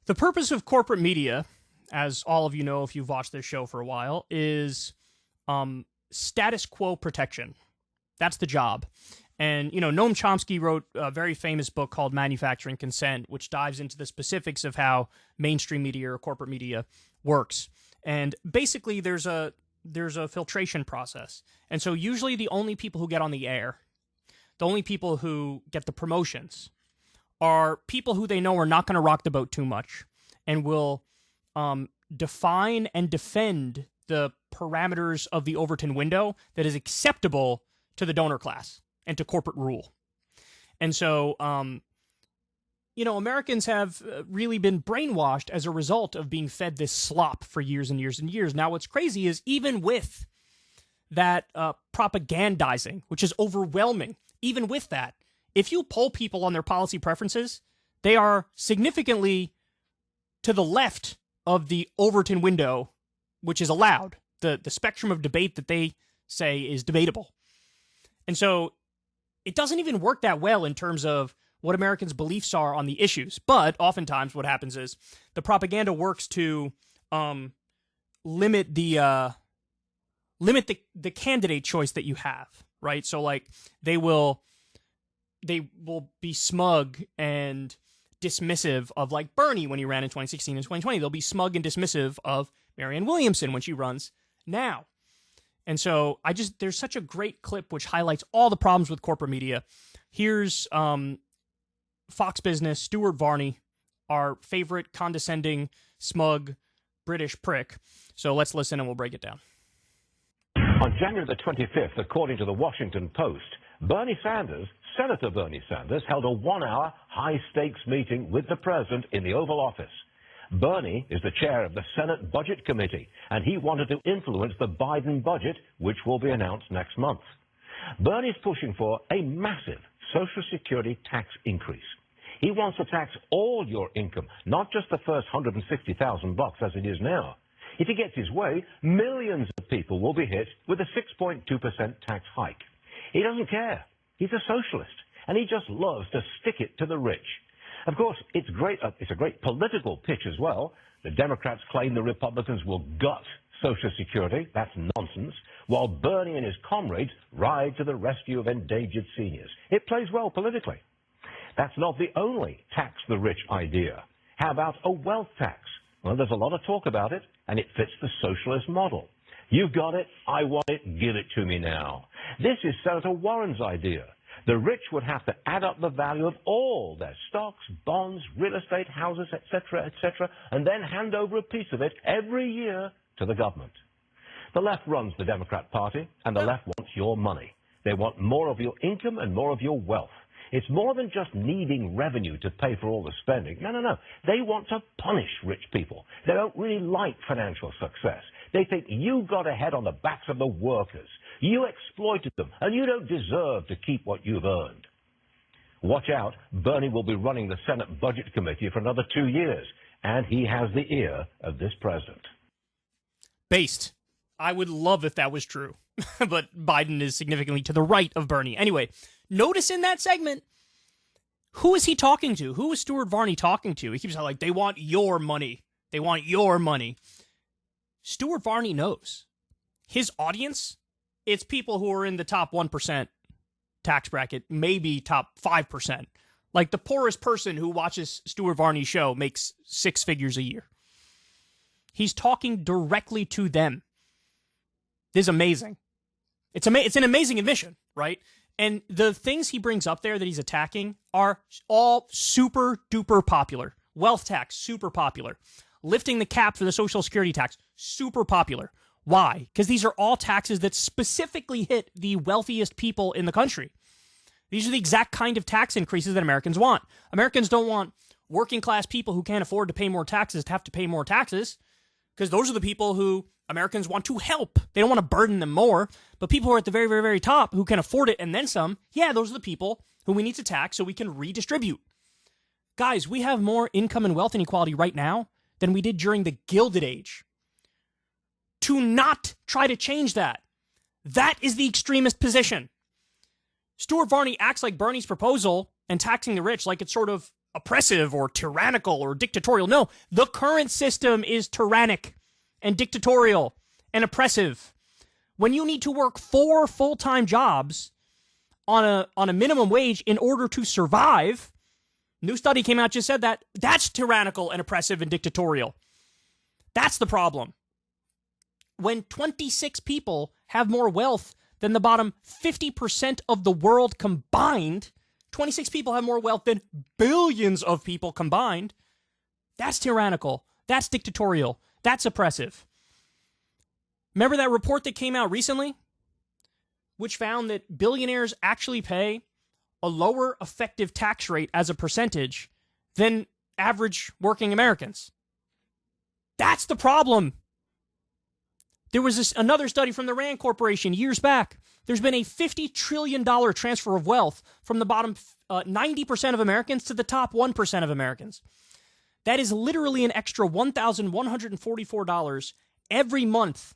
The purpose of corporate media, as all of you know if you've watched this show for a while, is status quo protection. That's the job. And, Noam Chomsky wrote a very famous book called Manufacturing Consent, which dives into the specifics of how mainstream media or corporate media works. And basically, there's a filtration process. And so usually the only people who get on the air, the only people who get the promotions, are people who they know are not going to rock the boat too much and will define and defend the parameters of the Overton window that is acceptable to the donor class and to corporate rule. And so, Americans have really been brainwashed as a result of being fed this slop for years and years and years. Now, what's crazy is even with that propagandizing, which is overwhelming, even with that, if you poll people on their policy preferences, they are significantly to the left of the Overton window, which is allowed, the spectrum of debate that they say is debatable. And so it doesn't even work that well in terms of what Americans' beliefs are on the issues. But oftentimes what happens is the propaganda works to limit the candidate choice that you have, right? So like they will be smug and dismissive of like Bernie when he ran in 2016 and 2020. They'll be smug and dismissive of Marianne Williamson when she runs now. And so there's such a great clip which highlights all the problems with corporate media. Here's Fox Business, Stuart Varney, our favorite condescending, smug British prick. So let's listen and we'll break it down. On January the 25th, according to the Washington Post, Senator Bernie Sanders held a one-hour high-stakes meeting with the president in the Oval Office. Bernie is the chair of the Senate Budget Committee, and he wanted to influence the Biden budget, which will be announced next month. Bernie's pushing for a massive Social Security tax increase. He wants to tax all your income, not just the first $160,000 as it is now. If he gets his way, millions of people will be hit with a 6.2% tax hike. He doesn't care. He's a socialist, and he just loves to stick it to the rich. Of course, it's a great political pitch as well. The Democrats claim the Republicans will gut Social Security. That's nonsense. While Bernie and his comrades ride to the rescue of endangered seniors. It plays well politically. That's not the only tax the rich idea. How about a wealth tax? Well, there's a lot of talk about it, and it fits the socialist model. You've got it, I want it, give it to me now. This is Senator Warren's idea. The rich would have to add up the value of all their stocks, bonds, real estate, houses, etc., and then hand over a piece of it every year to the government. The left runs the Democrat Party, and the left wants your money. They want more of your income and more of your wealth. It's more than just needing revenue to pay for all the spending. No. They want to punish rich people. They don't really like financial success. They think you got ahead on the backs of the workers. You exploited them, and you don't deserve to keep what you've earned. Watch out, Bernie will be running the Senate Budget Committee for another 2 years, and he has the ear of this president. Based. I would love if that was true, but Biden is significantly to the right of Bernie. Anyway, notice in that segment, who is he talking to? Who is Stuart Varney talking to? He keeps like, they want your money. They want your money. Stuart Varney knows. His audience, it's people who are in the top 1% tax bracket, maybe top 5%. Like the poorest person who watches Stuart Varney's show makes 6 figures a year. He's talking directly to them. This is amazing. It's an amazing admission, right? And the things he brings up there that he's attacking are all super duper popular. Wealth tax, super popular. Lifting the cap for the Social Security tax, super popular. Why? Because these are all taxes that specifically hit the wealthiest people in the country. These are the exact kind of tax increases that Americans want. Americans don't want working class people who can't afford to pay more taxes to have to pay more taxes, because those are the people who Americans want to help. They don't want to burden them more. But people who are at the very, very, very top who can afford it and then some, yeah, those are the people who we need to tax so we can redistribute. Guys, we have more income and wealth inequality right now than we did during the Gilded Age. To not try to change that, that is the extremist position. Stuart Varney acts like Bernie's proposal and taxing the rich like it's sort of oppressive or tyrannical or dictatorial. No, the current system is tyrannic and dictatorial and oppressive. When you need to work 4 full-time jobs on a minimum wage in order to survive, new study came out, just said that, that's tyrannical and oppressive and dictatorial. That's the problem. When 26 people have more wealth than the bottom 50% of the world combined, 26 people have more wealth than billions of people combined, that's tyrannical, that's dictatorial, that's oppressive. Remember that report that came out recently, which found that billionaires actually pay a lower effective tax rate as a percentage than average working Americans? That's the problem. There was another study from the Rand Corporation years back. There's been a $50 trillion transfer of wealth from the bottom 90% of Americans to the top 1% of Americans. That is literally an extra $1,144 every month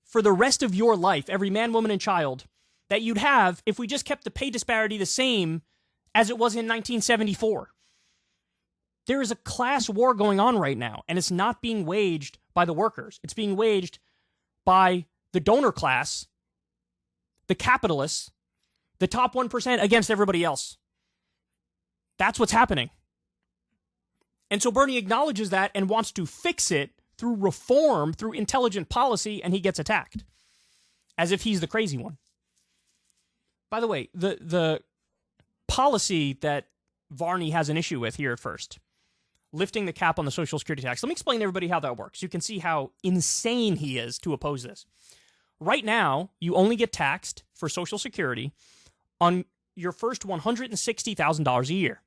for the rest of your life, every man, woman, and child, that you'd have if we just kept the pay disparity the same as it was in 1974. There is a class war going on right now, and it's not being waged by the workers. It's being waged by the donor class, the capitalists, the top 1% against everybody else. That's what's happening. And so Bernie acknowledges that and wants to fix it through reform, through intelligent policy, and he gets attacked as if he's the crazy one. By the way, the policy that Varney has an issue with here at first, lifting the cap on the Social Security tax. Let me explain to everybody how that works. You can see how insane he is to oppose this. Right now, you only get taxed for Social Security on your first $160,000 a year.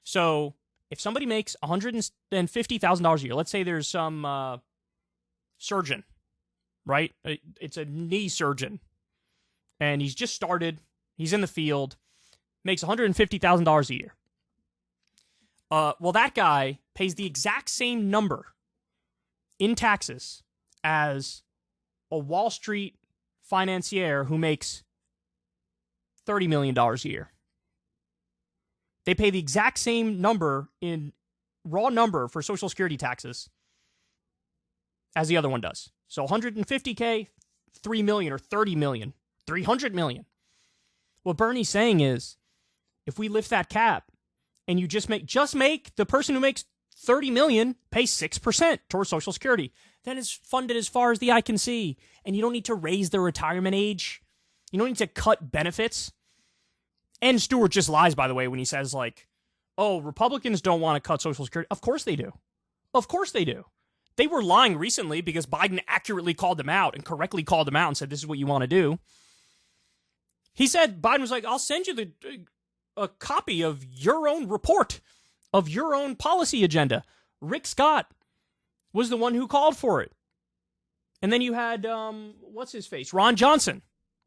So if somebody makes $150,000 a year, let's say there's some surgeon, right? It's a knee surgeon, and he's just started, he's in the field, makes $150,000 a year. Well, that guy pays the exact same number in taxes as a Wall Street financier who makes $30 million a year. They pay the exact same number in raw number for Social Security taxes as the other one does. So $150K, $3 million or $30 million, $300 million. What Bernie's saying is, if we lift that cap, and you just make the person who makes $30 million pay 6% towards Social Security, then it's funded as far as the eye can see. And you don't need to raise the retirement age. You don't need to cut benefits. And Stewart just lies, by the way, when he says, like, oh, Republicans don't want to cut Social Security. Of course they do. Of course they do. They were lying recently because Biden accurately called them out and correctly called them out and said, this is what you want to do. He said, Biden was like, I'll send you a copy of your own report, of your own policy agenda. Rick Scott was the one who called for it. And then you had, what's his face? Ron Johnson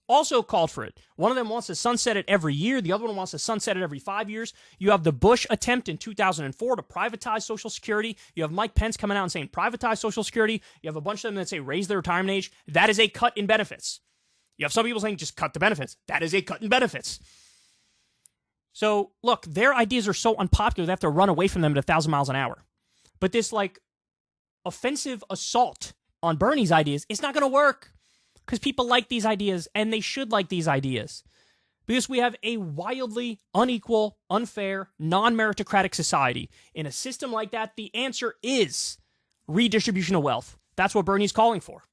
also called for it. One of them wants to sunset it every year. The other one wants to sunset it every 5 years. You have the Bush attempt in 2004 to privatize Social Security. You have Mike Pence coming out and saying privatize Social Security. You have a bunch of them that say raise the retirement age. That is a cut in benefits. You have some people saying just cut the benefits. That is a cut in benefits. So, look, their ideas are so unpopular, they have to run away from them at 1,000 miles an hour. But this, like, offensive assault on Bernie's ideas, it's not going to work. Because people like these ideas, and they should like these ideas. Because we have a wildly unequal, unfair, non-meritocratic society. In a system like that, the answer is redistribution of wealth. That's what Bernie's calling for.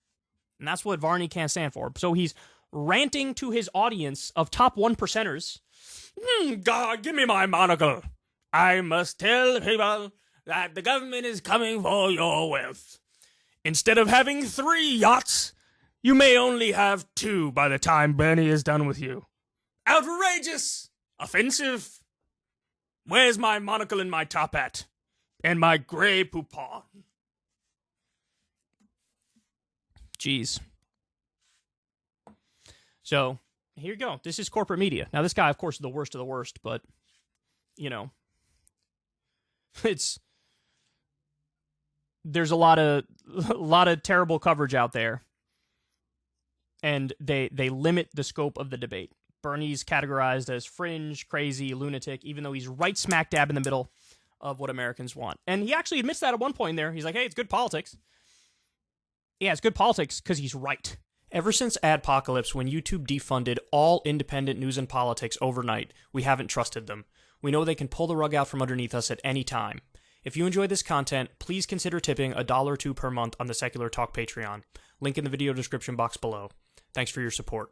And that's what Varney can't stand for. So he's ranting to his audience of top 1%ers. God, give me my monocle. I must tell people that the government is coming for your wealth. Instead of having 3 yachts, you may only have 2 by the time Bernie is done with you. Outrageous! Offensive! Where's my monocle and my top hat? And my gray poupon? Jeez. So, here you go. This is corporate media. Now, this guy, of course, is the worst of the worst, but, you know, there's a lot of terrible coverage out there, and they limit the scope of the debate. Bernie's categorized as fringe, crazy, lunatic, even though he's right smack dab in the middle of what Americans want. And he actually admits that at one point there. He's like, hey, it's good politics. Yeah, it's good politics because he's right. Ever since Adpocalypse, when YouTube defunded all independent news and politics overnight, we haven't trusted them. We know they can pull the rug out from underneath us at any time. If you enjoy this content, please consider tipping $1 or $2 per month on the Secular Talk Patreon. Link in the video description box below. Thanks for your support.